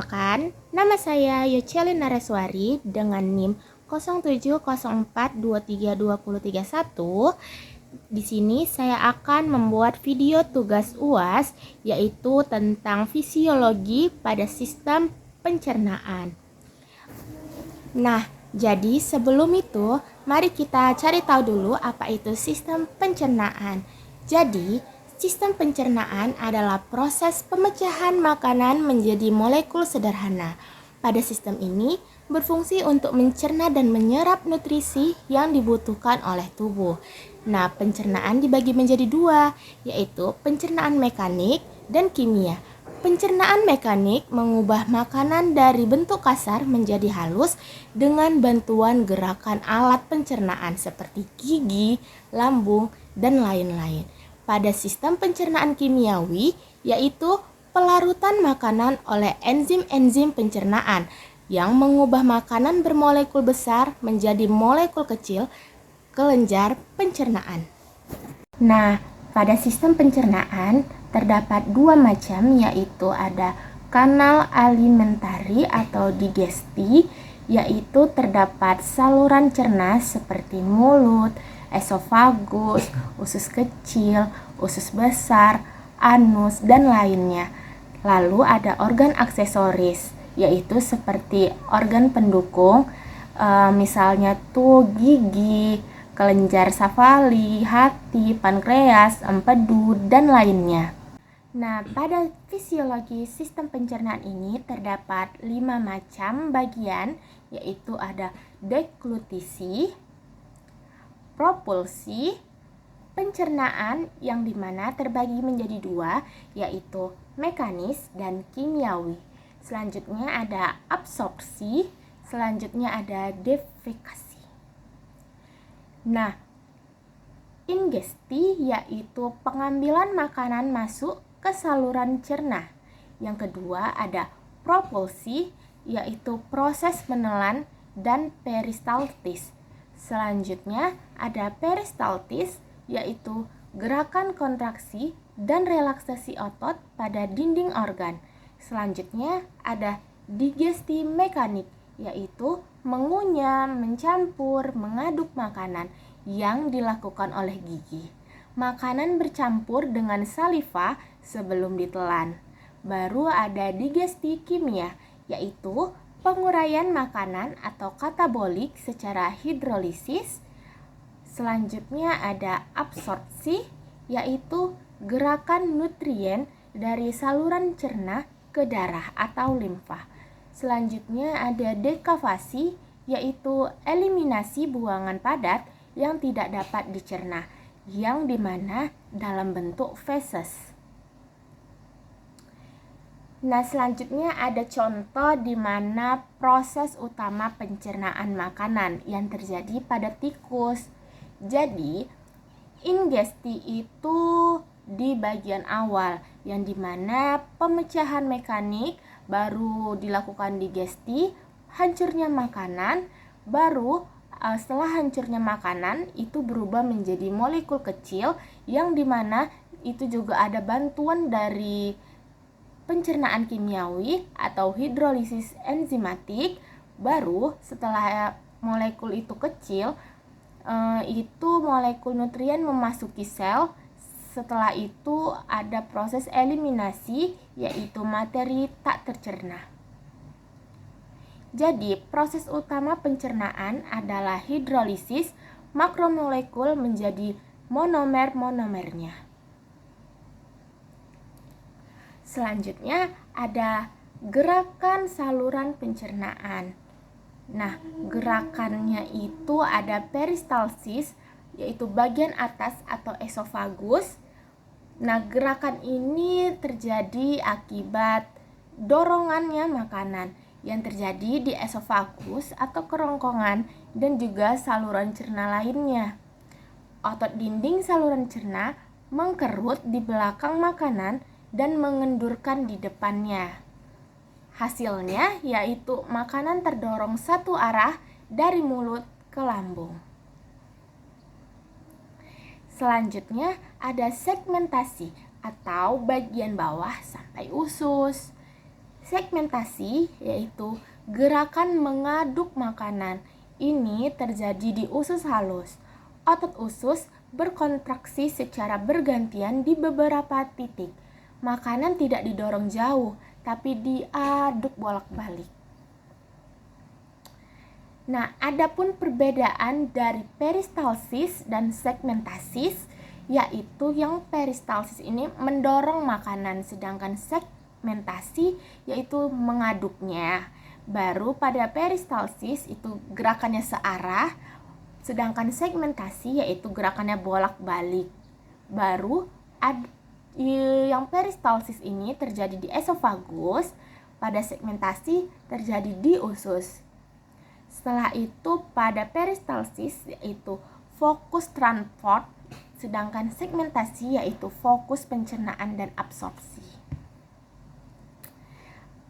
Perkenalkan, nama saya Yocelin Nareswari dengan NIM 0704232031. Di sini saya akan membuat video tugas UAS yaitu tentang fisiologi pada sistem pencernaan. Nah, jadi sebelum itu mari kita cari tahu dulu apa itu sistem pencernaan. Jadi, sistem pencernaan adalah proses pemecahan makanan menjadi molekul sederhana. Pada sistem ini berfungsi untuk mencerna dan menyerap nutrisi yang dibutuhkan oleh tubuh. Nah, pencernaan dibagi menjadi dua, yaitu pencernaan mekanik dan kimia. Pencernaan mekanik mengubah makanan dari bentuk kasar menjadi halus dengan bantuan gerakan alat pencernaan seperti gigi, lambung, dan lain-lain. Pada sistem pencernaan kimiawi, yaitu pelarutan makanan oleh enzim-enzim pencernaan yang mengubah makanan bermolekul besar menjadi molekul kecil, kelenjar pencernaan. Nah, pada sistem pencernaan terdapat dua macam, yaitu ada kanal alimentari atau digesti, yaitu terdapat saluran cerna seperti mulut, esofagus, usus kecil, usus besar, anus, dan lainnya. Lalu ada organ aksesoris, yaitu seperti organ pendukung, misalnya tuh gigi, kelenjar safali, hati, pankreas, empedu, dan lainnya. Nah, pada fisiologi sistem pencernaan ini terdapat 5 macam bagian, yaitu ada deglutisi, propulsi, pencernaan yang dimana terbagi menjadi dua, yaitu mekanis dan kimiawi. Selanjutnya ada absorpsi, selanjutnya ada defekasi. Nah, ingesti yaitu pengambilan makanan masuk ke saluran cerna. Yang kedua ada propulsi, yaitu proses menelan dan peristaltis. Selanjutnya ada peristaltis, yaitu gerakan kontraksi dan relaksasi otot pada dinding organ. Selanjutnya ada digesti mekanik, yaitu mengunyah, mencampur, mengaduk makanan yang dilakukan oleh gigi. Makanan bercampur dengan saliva sebelum ditelan. Baru ada digesti kimia, yaitu penguraian makanan atau katabolik secara hidrolisis. Selanjutnya ada absorpsi, yaitu gerakan nutrien dari saluran cerna ke darah atau limfa. Selanjutnya ada dekavasi, yaitu eliminasi buangan padat yang tidak dapat dicerna, yang dimana dalam bentuk feses. Nah, selanjutnya ada contoh di mana proses utama pencernaan makanan yang terjadi pada tikus. Jadi, ingesti itu di bagian awal, yang dimana pemecahan mekanik, baru dilakukan digesti, hancurnya makanan, baru setelah hancurnya makanan itu berubah menjadi molekul kecil, yang dimana itu juga ada bantuan dari pencernaan kimiawi atau hidrolisis enzimatik. Baru setelah molekul itu kecil, itu molekul nutrien memasuki sel. Setelah itu ada proses eliminasi, yaitu materi tak tercerna. Jadi, proses utama pencernaan adalah hidrolisis makromolekul menjadi monomer-monomernya. Selanjutnya ada gerakan saluran pencernaan. Nah, gerakannya itu ada peristalsis, yaitu bagian atas atau esofagus. Nah, gerakan ini terjadi akibat dorongannya makanan yang terjadi di esofagus atau kerongkongan dan juga saluran cerna lainnya. Otot dinding saluran cerna mengkerut di belakang makanan dan mengendurkan di depannya. Hasilnya yaitu makanan terdorong satu arah dari mulut ke lambung. Selanjutnya ada segmentasi atau bagian bawah sampai usus. Segmentasi yaitu gerakan mengaduk makanan. Ini terjadi di usus halus. Otot usus berkontraksi secara bergantian di beberapa titik. Makanan tidak didorong jauh, tapi diaduk bolak-balik. Nah, adapun perbedaan dari peristalsis dan segmentasis, yaitu yang peristalsis ini mendorong makanan, sedangkan segmentasi yaitu mengaduknya. Baru pada peristalsis itu gerakannya searah, sedangkan segmentasi yaitu gerakannya bolak-balik. Baru yang peristalsis ini terjadi di esofagus, pada segmentasi terjadi di usus. Setelah itu pada peristalsis yaitu fokus transport, sedangkan segmentasi yaitu fokus pencernaan dan absorpsi.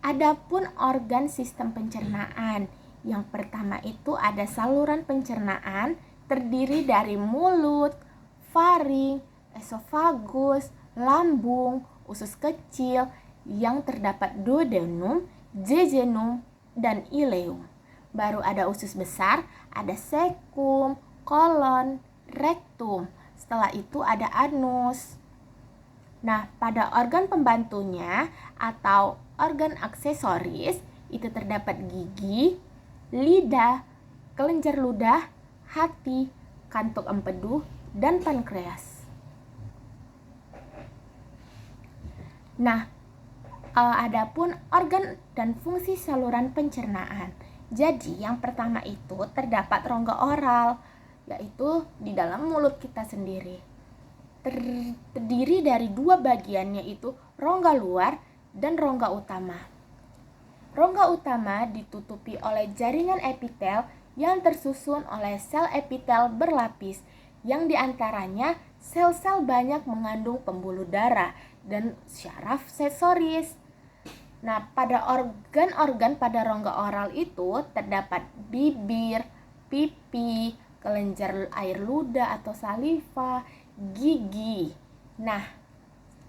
Adapun organ sistem pencernaan, yang pertama itu ada saluran pencernaan terdiri dari mulut, faring, esofagus, lambung, usus kecil yang terdapat duodenum, jejunum, dan ileum. Baru ada usus besar, ada cecum, kolon, rektum. Setelah itu ada anus. Nah, pada organ pembantunya atau organ aksesoris itu terdapat gigi, lidah, kelenjar ludah, hati, kantuk empedu, dan pankreas. Nah, adapun organ dan fungsi saluran pencernaan. Jadi, yang pertama itu terdapat rongga oral, yaitu di dalam mulut kita sendiri. Terdiri dari dua bagian, yaitu rongga luar dan rongga utama. Rongga utama ditutupi oleh jaringan epitel yang tersusun oleh sel epitel berlapis, yang diantaranya sel-sel banyak mengandung pembuluh darah dan syaraf sensoris. Nah, pada organ-organ pada rongga oral itu terdapat bibir, pipi, kelenjar air ludah atau saliva, gigi. Nah,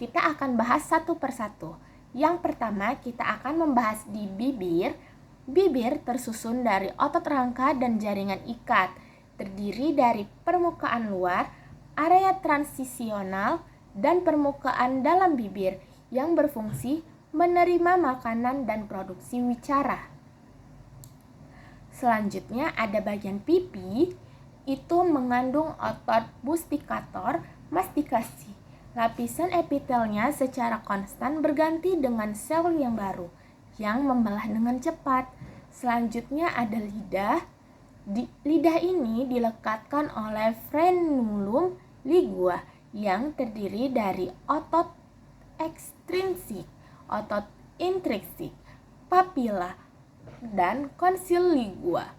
kita akan bahas satu persatu. Yang pertama, kita akan membahas di bibir. Bibir tersusun dari otot rangka dan jaringan ikat, terdiri dari permukaan luar, area transisional, dan permukaan dalam bibir yang berfungsi menerima makanan dan produksi wicara. Selanjutnya ada bagian pipi, itu mengandung otot bustikator mastikasi. Lapisan epitelnya secara konstan berganti dengan sel yang baru yang membelah dengan cepat. Selanjutnya ada lidah. Lidah ini dilekatkan oleh frenulum ligua yang terdiri dari otot ekstrinsik, otot intrinsik, papila, dan konsil ligua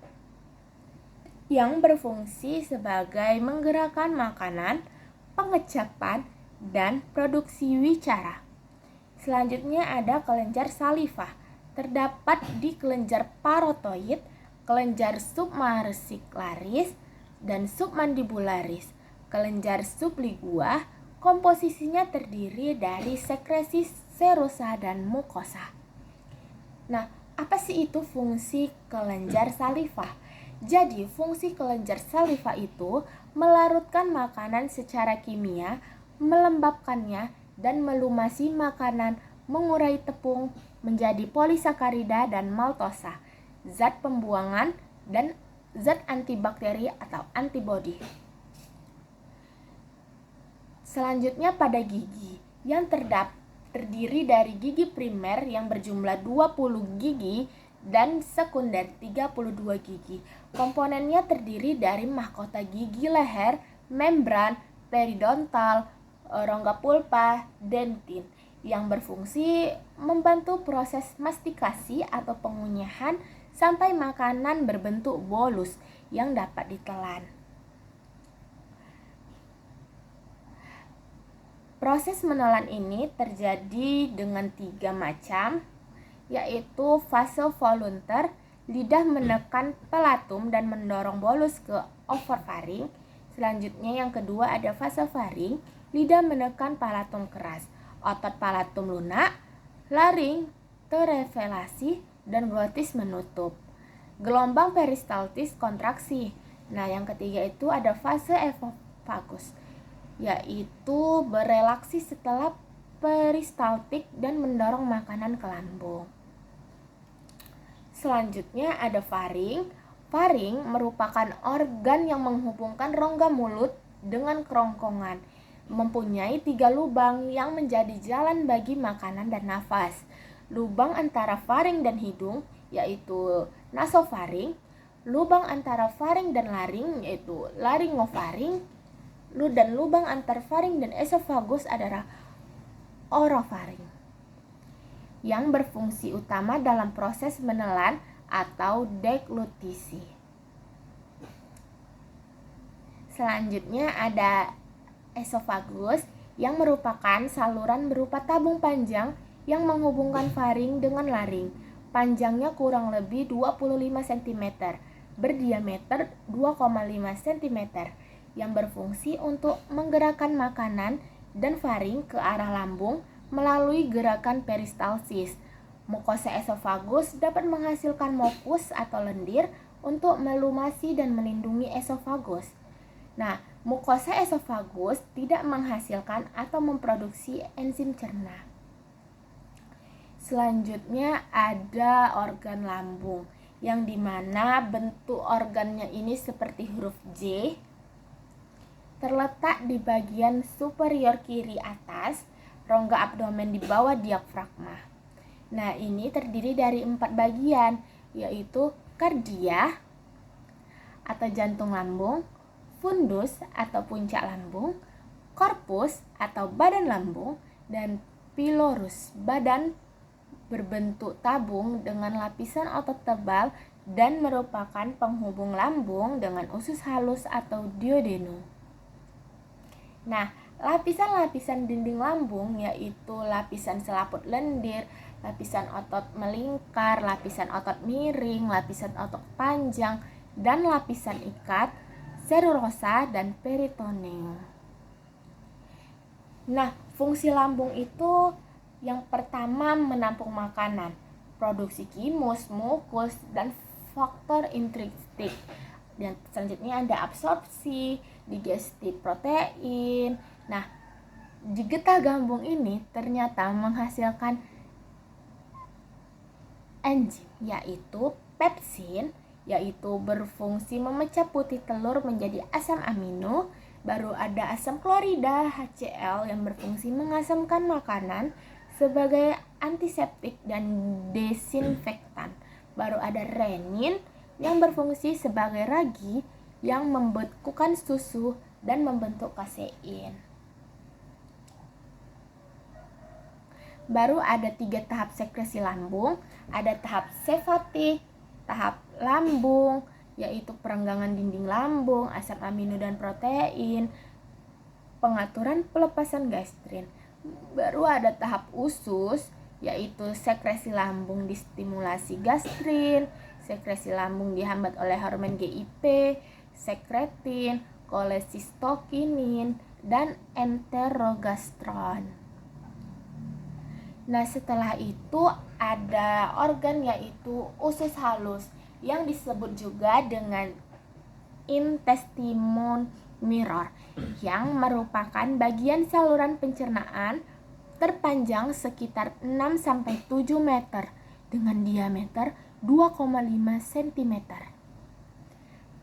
yang berfungsi sebagai menggerakkan makanan, pengecapan, dan produksi wicara. Selanjutnya ada kelenjar saliva, terdapat di kelenjar parotoid, kelenjar submarsicularis, dan submandibularis. Kelenjar subligua komposisinya terdiri dari sekresi serosa dan mukosa. Nah, apa sih itu fungsi kelenjar saliva? Jadi, fungsi kelenjar saliva itu melarutkan makanan secara kimia, melembabkannya, dan melumasi makanan, mengurai tepung menjadi polisakarida dan maltosa, zat pembuangan, dan zat antibakteri atau antibodi. Selanjutnya pada gigi, yang terdiri dari gigi primer yang berjumlah 20 gigi dan sekunder 32 gigi. Komponennya terdiri dari mahkota gigi leher, membran, periodontal, rongga pulpa, dentin yang berfungsi membantu proses mastikasi atau pengunyahan sampai makanan berbentuk bolus yang dapat ditelan. Proses menelan ini terjadi dengan 3 macam, yaitu fase volunter, lidah menekan palatum dan mendorong bolus ke overfaring. Selanjutnya yang kedua ada fase faring, lidah menekan palatum keras, otot palatum lunak, laring, terevelasi, dan glotis menutup. Gelombang peristaltis kontraksi. Nah, yang ketiga itu ada fase esofagus, yaitu berelaksi setelah peristaltik dan mendorong makanan ke lambung. Selanjutnya ada faring. Faring merupakan organ yang menghubungkan rongga mulut dengan kerongkongan. Mempunyai 3 lubang yang menjadi jalan bagi makanan dan nafas. Lubang antara faring dan hidung yaitu nasofaring. Lubang antara faring dan laring yaitu laringofaring. Dan lubang antar faring dan esofagus adalah orofaring, yang berfungsi utama dalam proses menelan atau deglutisi. Selanjutnya ada esofagus, yang merupakan saluran berupa tabung panjang yang menghubungkan faring dengan laring. Panjangnya kurang lebih 25 cm, berdiameter 2,5 cm, yang berfungsi untuk menggerakkan makanan dan faring ke arah lambung melalui gerakan peristalsis. Mukosa esofagus dapat menghasilkan mukus atau lendir untuk melumasi dan melindungi esofagus. Nah, mukosa esofagus tidak menghasilkan atau memproduksi enzim cerna. Selanjutnya ada organ lambung, yang dimana bentuk organnya ini seperti huruf J, terletak di bagian superior kiri atas rongga abdomen di bawah diafragma. Nah, ini terdiri dari 4 bagian, yaitu kardia atau jantung lambung, fundus atau puncak lambung, korpus atau badan lambung, dan pilorus, badan berbentuk tabung dengan lapisan otot tebal dan merupakan penghubung lambung dengan usus halus atau duodenum. Nah, lapisan-lapisan dinding lambung yaitu lapisan selaput lendir, lapisan otot melingkar, lapisan otot miring, lapisan otot panjang, dan lapisan ikat, serurosa, dan peritoneum. Nah, fungsi lambung itu yang pertama menampung makanan, produksi kimus, mukus, dan faktor intrinsik. Dan selanjutnya ada absorpsi, digesti protein. Nah, di getah gambung ini ternyata menghasilkan enzim, yaitu pepsin, yaitu berfungsi memecah putih telur menjadi asam amino. Baru ada asam klorida HCl yang berfungsi mengasamkan makanan sebagai antiseptik dan desinfektan. Baru ada renin yang berfungsi sebagai ragi yang membekukan susu dan membentuk kasein. Baru ada 3 tahap sekresi lambung. Ada tahap sefatik, tahap lambung, yaitu perenggangan dinding lambung, asam amino dan protein, pengaturan pelepasan gastrin. Baru ada tahap usus, yaitu sekresi lambung distimulasi gastrin, sekresi lambung dihambat oleh hormon GIP, sekretin, kolesistokinin, dan enterogastron. Nah, setelah itu ada organ yaitu usus halus, yang disebut juga dengan intestinum mirror, yang merupakan bagian saluran pencernaan terpanjang sekitar 6-7 meter dengan diameter 2,5 cm.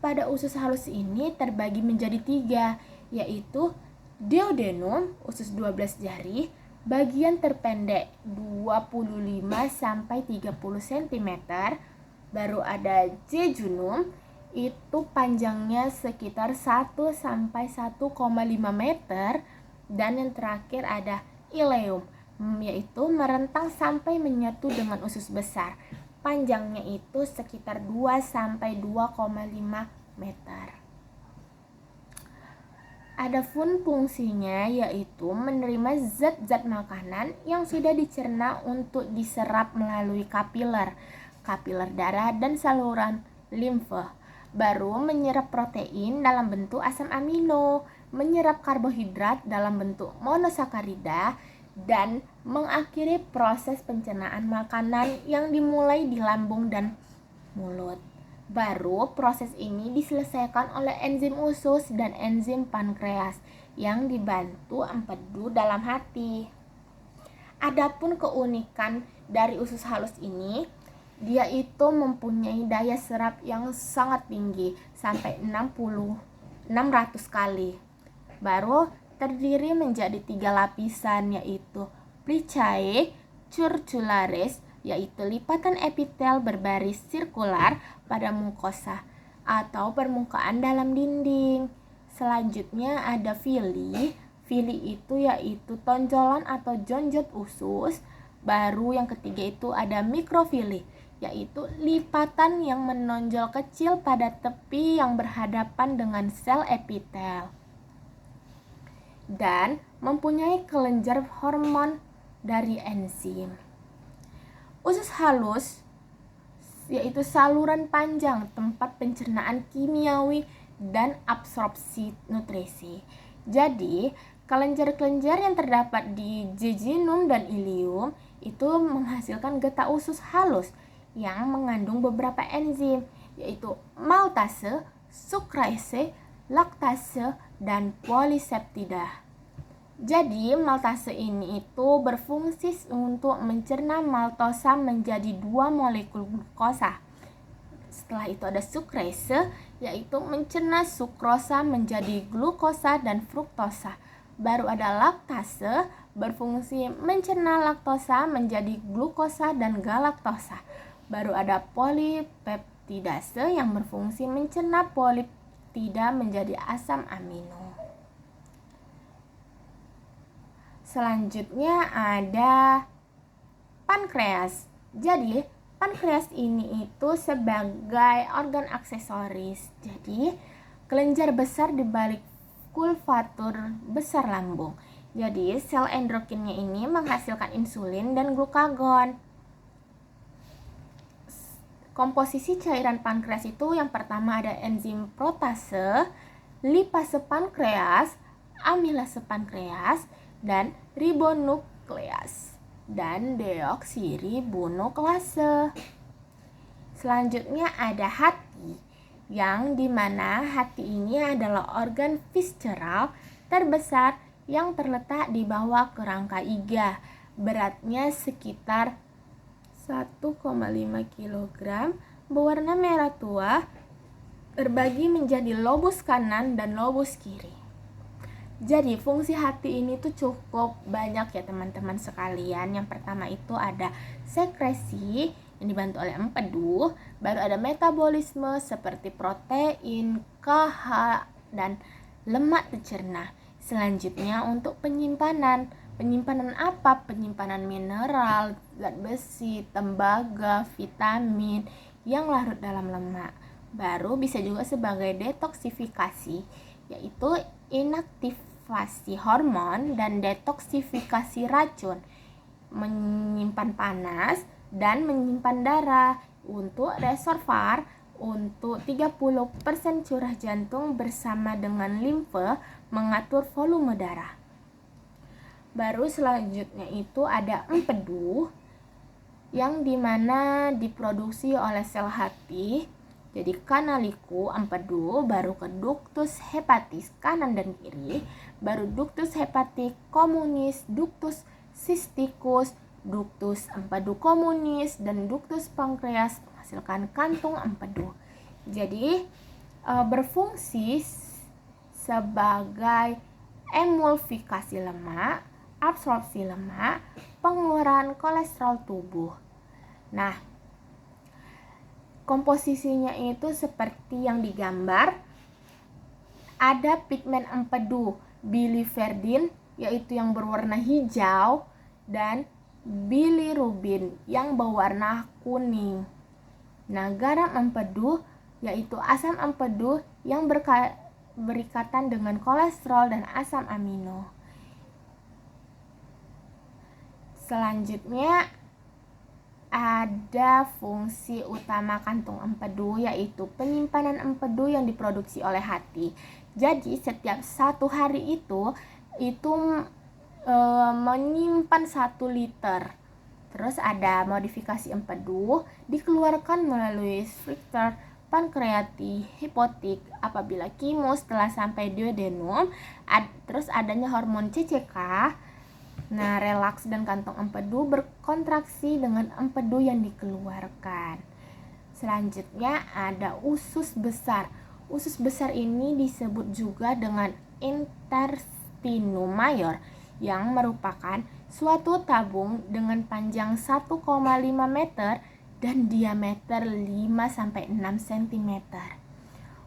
Pada usus halus ini terbagi menjadi 3, yaitu duodenum, usus 12 jari, bagian terpendek 25-30 cm. Baru ada jejunum, itu panjangnya sekitar 1-1,5 meter. Dan yang terakhir ada ileum, yaitu merentang sampai menyatu dengan usus besar. Panjangnya itu sekitar 2-2,5 meter. Adapun fungsinya yaitu menerima zat-zat makanan yang sudah dicerna untuk diserap melalui kapiler darah dan saluran limfe. Baru menyerap protein dalam bentuk asam amino, menyerap karbohidrat dalam bentuk monosakarida, dan mengakhiri proses pencernaan makanan yang dimulai di lambung dan mulut. Baru proses ini diselesaikan oleh enzim usus dan enzim pankreas yang dibantu empedu dalam hati. Adapun keunikan dari usus halus ini, dia itu mempunyai daya serap yang sangat tinggi sampai 600 kali. Baru terdiri menjadi 3 lapisan, yaitu plicae circularis, yaitu lipatan epitel berbaris sirkular pada mukosa atau permukaan dalam dinding. Selanjutnya ada villi. Villi itu yaitu tonjolan atau jonjot usus. Baru yang ketiga itu ada mikrovilli, yaitu lipatan yang menonjol kecil pada tepi yang berhadapan dengan sel epitel. Dan mempunyai kelenjar hormon dari enzim. Usus halus yaitu saluran panjang tempat pencernaan kimiawi dan absorpsi nutrisi. Jadi, kelenjar-kelenjar yang terdapat di jejunum dan ileum itu menghasilkan getah usus halus yang mengandung beberapa enzim, yaitu maltase, sukrase, laktase, dan poliseptida. Jadi maltase ini itu berfungsi untuk mencerna maltosa menjadi 2 molekul glukosa. Setelah itu ada sukrase, yaitu mencerna sukrosa menjadi glukosa dan fruktosa. Baru ada laktase, berfungsi mencerna laktosa menjadi glukosa dan galaktosa. Baru ada polipeptidase yang berfungsi mencerna polipeptida menjadi asam amino. Selanjutnya ada pankreas. Jadi, pankreas ini itu sebagai organ aksesoris. Jadi, kelenjar besar di balik kulvatur besar lambung. Jadi, sel endokrinnya ini menghasilkan insulin dan glukagon. Komposisi cairan pankreas itu yang pertama ada enzim protase, lipase pankreas, amilase pankreas, dan ribonukleas dan deoksiribonuklease. Selanjutnya ada hati, yang dimana hati ini adalah organ visceral terbesar yang terletak di bawah kerangka iga. Beratnya sekitar 1,5 kg, berwarna merah tua, terbagi menjadi lobus kanan dan lobus kiri. Jadi fungsi hati ini tuh cukup banyak ya teman-teman sekalian. Yang pertama itu ada sekresi yang dibantu oleh empedu. Baru ada metabolisme seperti protein, KH, dan lemak tercerna. Selanjutnya untuk penyimpanan. Penyimpanan apa? Penyimpanan mineral, zat besi, tembaga, vitamin yang larut dalam lemak. Baru bisa juga sebagai detoksifikasi, yaitu inaktivasi hormon dan detoksifikasi racun, menyimpan panas dan menyimpan darah. Untuk reservoir untuk 30% curah jantung bersama dengan limfe mengatur volume darah. Baru selanjutnya itu ada empedu yang dimana diproduksi oleh sel hati. Jadi kanaliku empedu, baru ke ductus hepatis kanan dan kiri, baru ductus hepatic communis, ductus cysticus, ductus empedu communis, dan ductus pankreas menghasilkan kantung empedu. Jadi berfungsi sebagai emulsifikasi lemak, absorpsi lemak, pengeluaran kolesterol tubuh. Nah, komposisinya itu seperti yang digambar. Ada pigmen empedu, biliverdin, yaitu yang berwarna hijau, dan bilirubin yang berwarna kuning. Nah, garam empedu, yaitu asam empedu yang berikatan dengan kolesterol dan asam amino. Selanjutnya ada fungsi utama kantung empedu, yaitu penyimpanan empedu yang diproduksi oleh hati. Jadi setiap 1 hari itu menyimpan 1 liter. Terus ada modifikasi empedu dikeluarkan melalui sphincter pankreatik hipotik apabila kimus telah sampai duodenum. Terus adanya hormon CCK. Nah, relaks dan kantong empedu berkontraksi dengan empedu yang dikeluarkan. Selanjutnya ada usus besar. Usus besar ini disebut juga dengan intestinum mayor, yang merupakan suatu tabung dengan panjang 1,5 meter dan diameter 5-6 cm.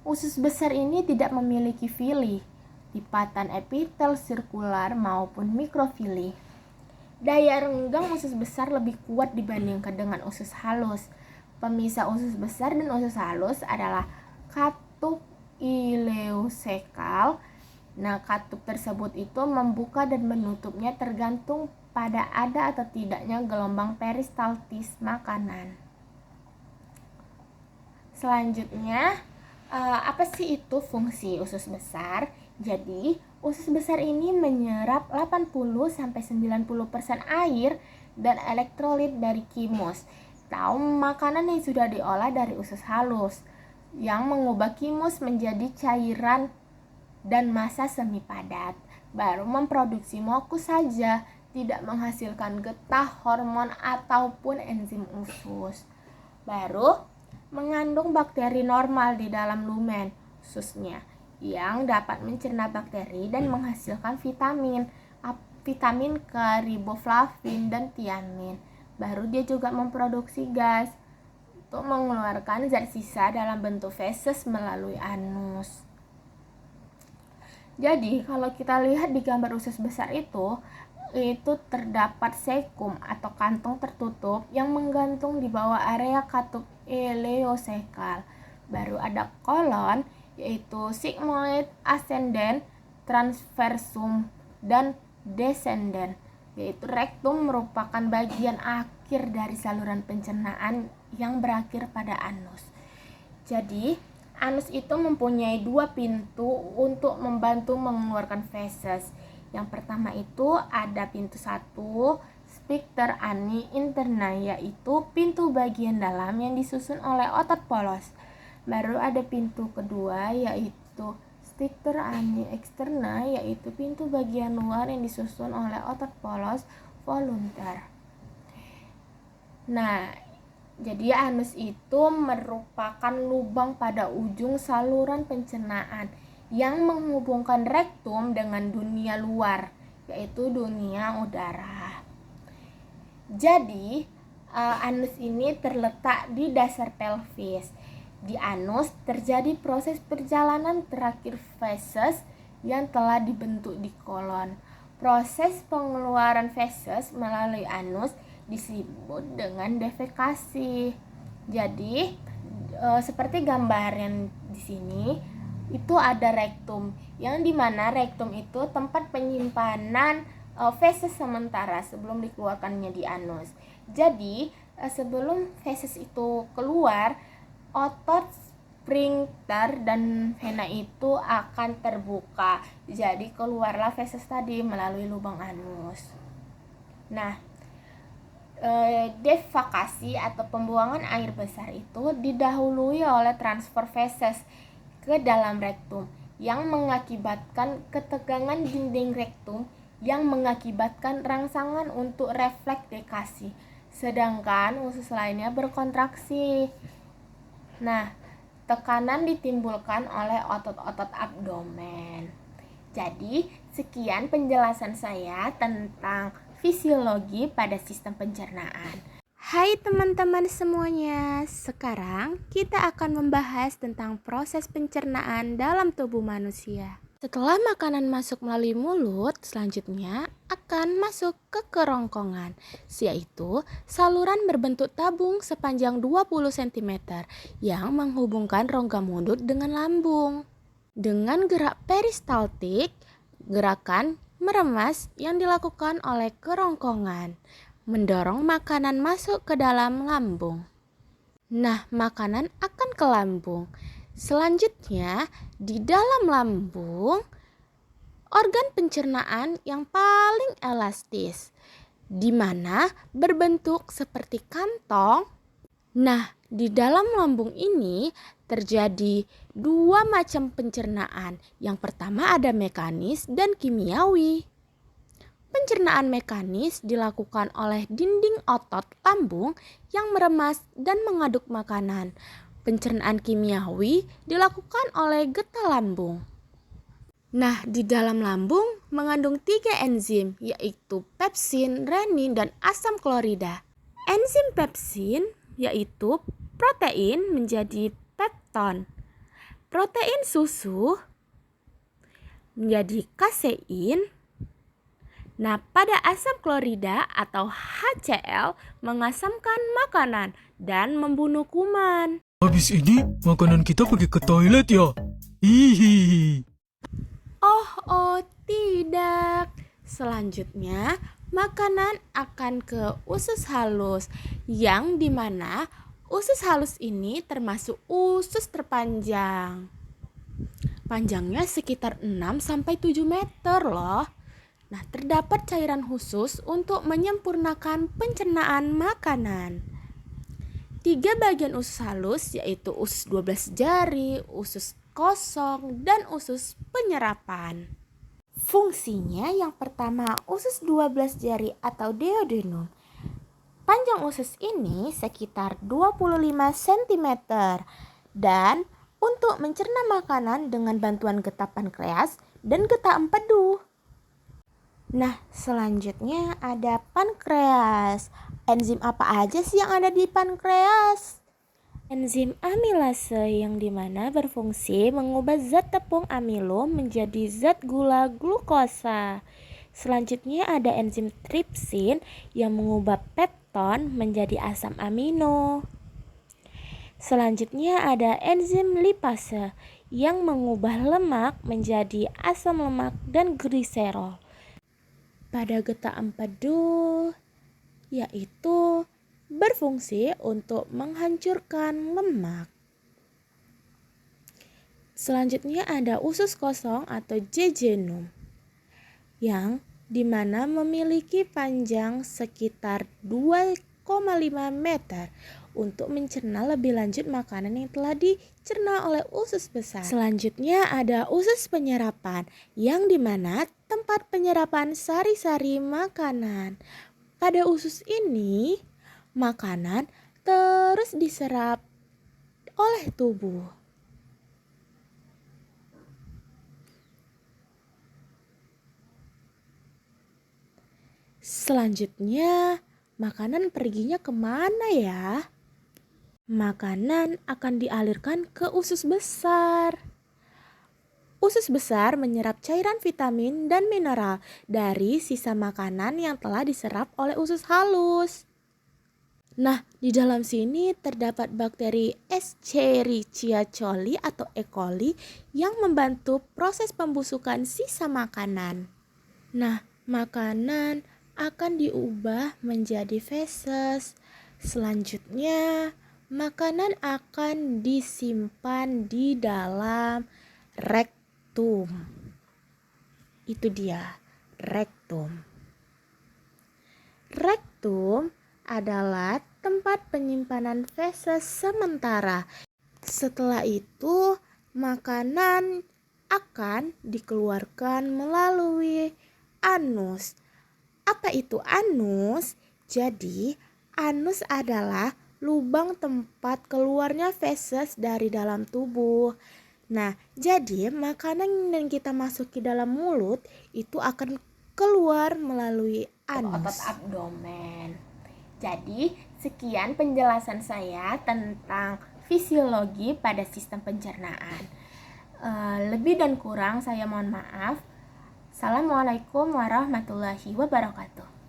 Usus besar ini tidak memiliki villi, lipatan epitel sirkular maupun mikrofili. Daya renggang usus besar lebih kuat dibandingkan dengan usus halus. Pemisah usus besar dan usus halus adalah katup ileosekal. Nah, katup tersebut itu membuka dan menutupnya tergantung pada ada atau tidaknya gelombang peristaltis makanan. Selanjutnya, apa sih itu fungsi usus besar? Jadi, usus besar ini menyerap 80-90% air dan elektrolit dari kimus. Tahu makanan yang sudah diolah dari usus halus yang mengubah kimus menjadi cairan dan massa semi padat, baru memproduksi mukus saja, tidak menghasilkan getah, hormon ataupun enzim usus. Baru mengandung bakteri normal di dalam lumen ususnya yang dapat mencerna bakteri dan menghasilkan vitamin K, riboflavin dan tiamin. Baru dia juga memproduksi gas untuk mengeluarkan zat sisa dalam bentuk feses melalui anus. Jadi kalau kita lihat di gambar usus besar itu terdapat sekum atau kantong tertutup yang menggantung di bawah area katup ileosekal. Baru ada kolon, yaitu sigmoid ascendent, transversum, dan descendent, yaitu rektum merupakan bagian akhir dari saluran pencernaan yang berakhir pada anus. Jadi anus itu mempunyai 2 pintu untuk membantu mengeluarkan feses. Yang pertama itu ada pintu 1, sphincter ani interna, yaitu pintu bagian dalam yang disusun oleh otot polos. Baru ada pintu kedua, yaitu sphincter ani externa, yaitu pintu bagian luar yang disusun oleh otot polos voluntar. Nah, jadi anus itu merupakan lubang pada ujung saluran pencernaan yang menghubungkan rektum dengan dunia luar, yaitu dunia udara. Jadi, anus ini terletak di dasar pelvis. Di anus terjadi proses perjalanan terakhir feses yang telah dibentuk di kolon. Proses pengeluaran feses melalui anus disebut dengan defekasi. Jadi seperti gambar yang di sini itu ada rektum, yang dimana rektum itu tempat penyimpanan feses sementara sebelum dikeluarkannya di anus. Jadi sebelum feses itu keluar, otot sphincter dan vena itu akan terbuka. Jadi keluarlah feses tadi melalui lubang anus. Nah, defekasi atau pembuangan air besar itu didahului oleh transfer feses ke dalam rektum yang mengakibatkan ketegangan dinding rektum yang mengakibatkan rangsangan untuk refleks dekasi, sedangkan usus lainnya berkontraksi. Nah, tekanan ditimbulkan oleh otot-otot abdomen. Jadi, sekian penjelasan saya tentang fisiologi pada sistem pencernaan. Hai teman-teman semuanya, sekarang kita akan membahas tentang proses pencernaan dalam tubuh manusia. Setelah makanan masuk melalui mulut, selanjutnya akan masuk ke kerongkongan, yaitu saluran berbentuk tabung sepanjang 20 cm yang menghubungkan rongga mulut dengan lambung. Dengan gerak peristaltik, gerakan meremas yang dilakukan oleh kerongkongan mendorong makanan masuk ke dalam lambung. Nah, makanan akan ke lambung. Selanjutnya, di dalam lambung organ pencernaan yang paling elastis, di mana berbentuk seperti kantong. Nah, di dalam lambung ini terjadi dua macam pencernaan. Yang pertama ada mekanis dan kimiawi. Pencernaan mekanis dilakukan oleh dinding otot lambung yang meremas dan mengaduk makanan. Pencernaan kimiawi dilakukan oleh getah lambung. Nah, di dalam lambung mengandung 3 enzim, yaitu pepsin, renin, dan asam klorida. Enzim pepsin yaitu protein menjadi pepton. Protein susu menjadi kasein. Nah, pada asam klorida atau HCl mengasamkan makanan dan membunuh kuman. Habis ini makanan kita pergi ke toilet ya? Hihihi. Oh, tidak. Selanjutnya, makanan akan ke usus halus, yang dimana usus halus ini termasuk usus terpanjang. Panjangnya sekitar 6-7 meter loh. Nah, terdapat cairan khusus untuk menyempurnakan pencernaan makanan. 3 bagian usus halus yaitu usus 12 jari, usus kosong, dan usus penyerapan. Fungsinya yang pertama usus 12 jari atau duodenum. Panjang usus ini sekitar 25 cm dan untuk mencerna makanan dengan bantuan getah pankreas dan getah empedu. Nah, selanjutnya ada pankreas. Enzim apa aja sih yang ada di pankreas? Enzim amilase yang dimana berfungsi mengubah zat tepung amilo menjadi zat gula glukosa. Selanjutnya ada enzim tripsin yang mengubah pepton menjadi asam amino. Selanjutnya ada enzim lipase yang mengubah lemak menjadi asam lemak dan gliserol. Pada getah empedu yaitu berfungsi untuk menghancurkan lemak. Selanjutnya ada usus kosong atau jejunum yang dimana memiliki panjang sekitar 2,5 meter untuk mencerna lebih lanjut makanan yang telah dicerna oleh usus besar. Selanjutnya ada usus penyerapan yang dimana tempat penyerapan sari-sari makanan. Pada usus ini, makanan terus diserap oleh tubuh. Selanjutnya, makanan perginya kemana ya? Makanan akan dialirkan ke usus besar. Usus besar menyerap cairan vitamin dan mineral dari sisa makanan yang telah diserap oleh usus halus. Nah, di dalam sini terdapat bakteri Escherichia coli atau E. coli yang membantu proses pembusukan sisa makanan. Nah, makanan akan diubah menjadi feses. Selanjutnya, makanan akan disimpan di dalam rektum. Itu dia, rektum. Rektum adalah tempat penyimpanan feses sementara. Setelah itu, makanan akan dikeluarkan melalui anus. Apa itu anus? Jadi, anus adalah lubang tempat keluarnya feses dari dalam tubuh. Nah, jadi makanan yang kita masuki dalam mulut itu akan keluar melalui anus. Otot abdomen. Jadi, sekian penjelasan saya tentang fisiologi pada sistem pencernaan. Lebih dan kurang saya mohon maaf. Assalamualaikum warahmatullahi wabarakatuh.